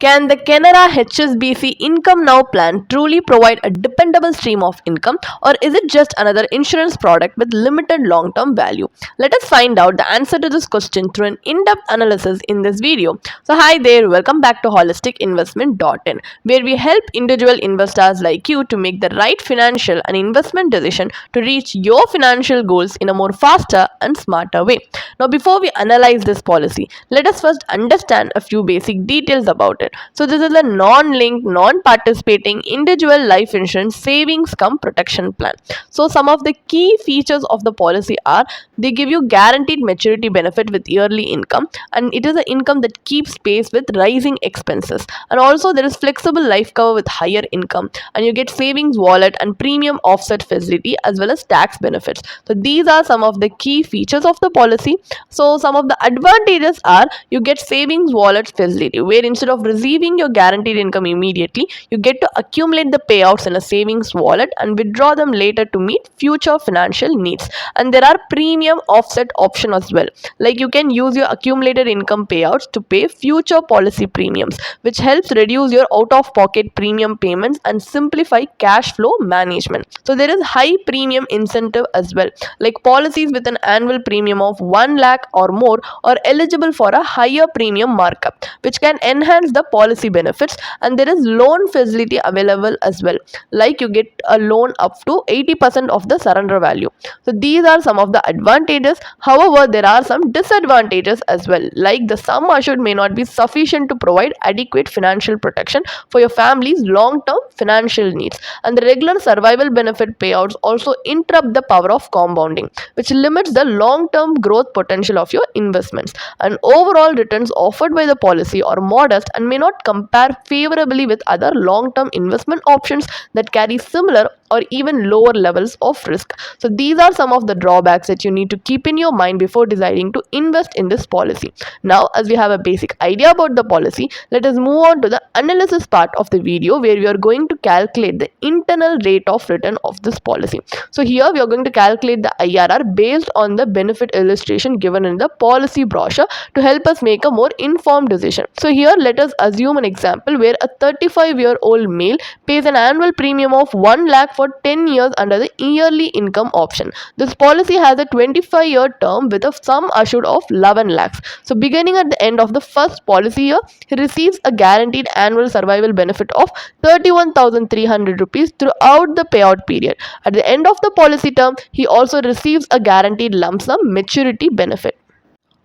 Can the Canara HSBC IncomeNow plan truly provide a dependable stream of income, or is it just another insurance product with limited long-term value? Let us find out the answer to this question through an in-depth analysis in this video. So hi there, welcome back to holisticinvestment.in, where we help individual investors like you to make the right financial and investment decision to reach your financial goals in a more faster and smarter way. Now before we analyze this policy, let us first understand a few basic details about it. So this is a non-linked, non-participating individual life insurance savings cum protection plan. So some of the key features of the policy are they give you guaranteed maturity benefit with yearly income, and it is an income that keeps pace with rising expenses. And also there is flexible life cover with higher income, and you get savings wallet and premium offset facility as well as tax benefits. So these are some of the key features of the policy. So some of the advantages are you get savings wallet facility, where instead of receiving your guaranteed income immediately, you get to accumulate the payouts in a savings wallet and withdraw them later to meet future financial needs. And there are premium offset option as well, like you can use your accumulated income payouts to pay future policy premiums, which helps reduce your out of pocket premium payments and simplify cash flow management. So there is high premium incentive as well, like policies with an annual premium of 1 lakh or more are eligible for a higher premium markup, which can enhance the policy benefits. And there is loan facility available as well, like you get a loan up to 80% of the surrender value. So these are some of the advantages. However, there are some disadvantages as well, like the sum assured may not be sufficient to provide adequate financial protection for your family's long-term financial needs, and the regular survival benefit payouts also interrupt the power of compounding, which limits the long-term growth potential of your investments. And overall returns offered by the policy are modest and may not compare favorably with other long-term investment options that carry similar or even lower levels of risk. So these are some of the drawbacks that you need to keep in your mind before deciding to invest in this policy. Now, as we have a basic idea about the policy, let us move on to the analysis part of the video, where we are going to calculate the internal rate of return of this policy. So here we are going to calculate the IRR based on the benefit illustration given in the policy brochure to help us make a more informed decision. So here let us assume an example where a 35-year-old male pays an annual premium of 1 lakh for 10 years under the yearly income option. This policy has a 25-year term with a sum assured of 11 lakhs. So beginning at the end of the first policy year, he receives a guaranteed annual survival benefit of 31,300 rupees throughout the payout period. At the end of the policy term, he also receives a guaranteed lump sum maturity benefit.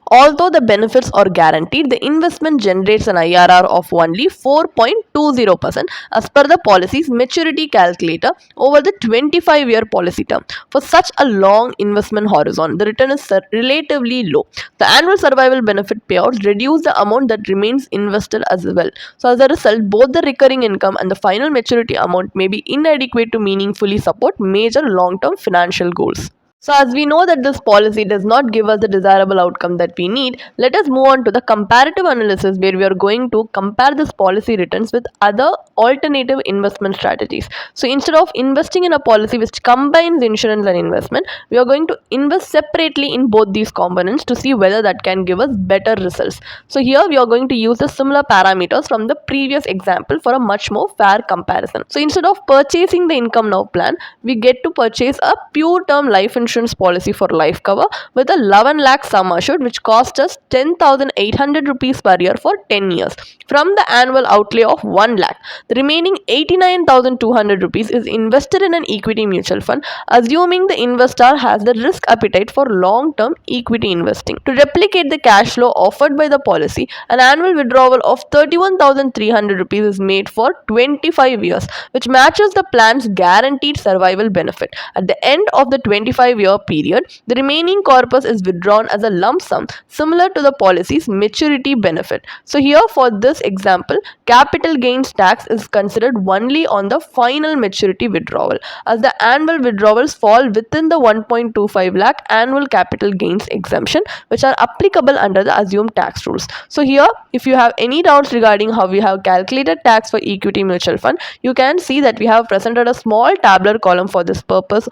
Although the benefits are guaranteed, the investment generates an IRR of only 4.20% as per the policy's maturity calculator over the 25-year policy term. For such a long investment horizon, the return is relatively low. The annual survival benefit payouts reduce the amount that remains invested as well. So as a result, both the recurring income and the final maturity amount may be inadequate to meaningfully support major long-term financial goals. So as we know that this policy does not give us the desirable outcome that we need, let us move on to the comparative analysis, where we are going to compare this policy returns with other alternative investment strategies. So instead of investing in a policy which combines insurance and investment, we are going to invest separately in both these components to see whether that can give us better results. So here we are going to use the similar parameters from the previous example for a much more fair comparison. So instead of purchasing the IncomeNow plan, we get to purchase a pure term life insurance policy for life cover with a 11 lakh sum assured, which cost us 10,800 rupees per year for 10 years from the annual outlay of 1 lakh. The remaining 89,200 rupees is invested in an equity mutual fund, assuming the investor has the risk appetite for long-term equity investing. To replicate the cash flow offered by the policy, an annual withdrawal of 31,300 rupees is made for 25 years, which matches the plan's guaranteed survival benefit. At the end of the 25-year period, the remaining corpus is withdrawn as a lump sum, similar to the policy's maturity benefit. So here for this example, capital gains tax is considered only on the final maturity withdrawal, as the annual withdrawals fall within the 1.25 lakh annual capital gains exemption, which are applicable under the assumed tax rules. So here, if you have any doubts regarding how we have calculated tax for equity mutual fund, you can see that we have presented a small tabular column for this purpose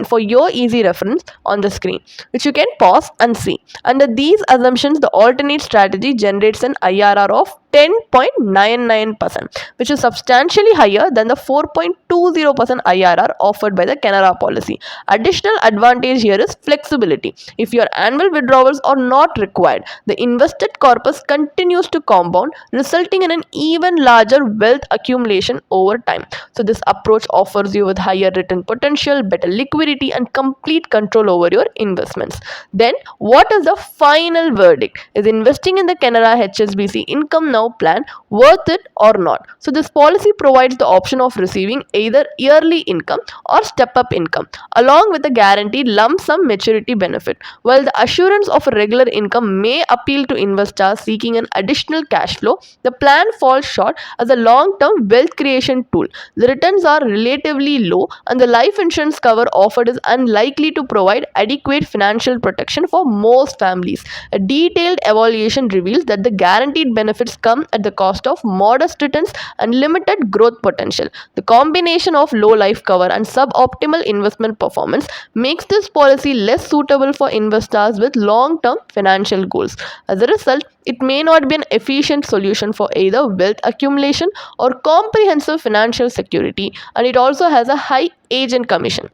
for your easy reference on the screen, which you can pause and see. Under these assumptions, the alternate strategy generates an IRR of 10.99%, which is substantially higher than the 4.20% IRR offered by the Canara policy. Additional advantage here is flexibility. If your annual withdrawals are not required, the invested corpus continues to compound, resulting in an even larger wealth accumulation over time. So this approach offers you with higher return potential, better liquidity, and complete control over your investments. Then, what is the final verdict? Is investing in the Canara HSBC Income Now plan worth it or not? So this policy provides the option of receiving either yearly income or step up income, along with a guaranteed lump sum maturity benefit. While the assurance of a regular income may appeal to investors seeking an additional cash flow, the plan falls short as a long-term wealth creation tool. The returns are relatively low, and the life insurance cover offered is unlikely to provide adequate financial protection for most families. A detailed evaluation reveals that the guaranteed benefits come at the cost of modest returns and limited growth potential. The combination of low life cover and suboptimal investment performance makes this policy less suitable for investors with long-term financial goals. As a result, it may not be an efficient solution for either wealth accumulation or comprehensive financial security, and it also has a high agent commission.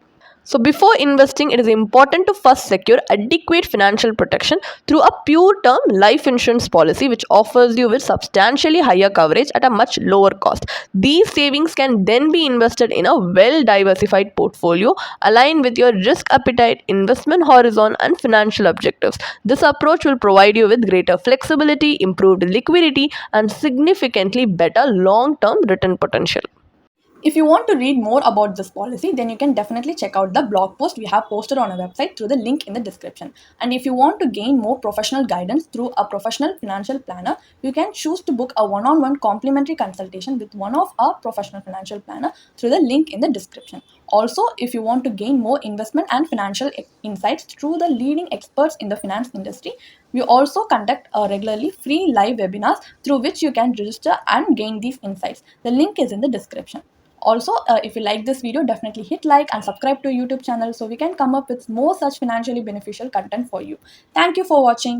So before investing, it is important to first secure adequate financial protection through a pure term life insurance policy which offers you with substantially higher coverage at a much lower cost. These savings can then be invested in a well diversified portfolio aligned with your risk appetite, investment horizon, and financial objectives. This approach will provide you with greater flexibility, improved liquidity, and significantly better long-term return potential. If you want to read more about this policy, then you can definitely check out the blog post we have posted on our website through the link in the description. And if you want to gain more professional guidance through a professional financial planner, you can choose to book a one-on-one complimentary consultation with one of our professional financial planner through the link in the description. Also, if you want to gain more investment and financial insights through the leading experts in the finance industry, we also conduct regularly free live webinars through which you can register and gain these insights. The link is in the description. Also, if you like this video, definitely hit like and subscribe to our YouTube channel so we can come up with more such financially beneficial content for you. Thank you for watching.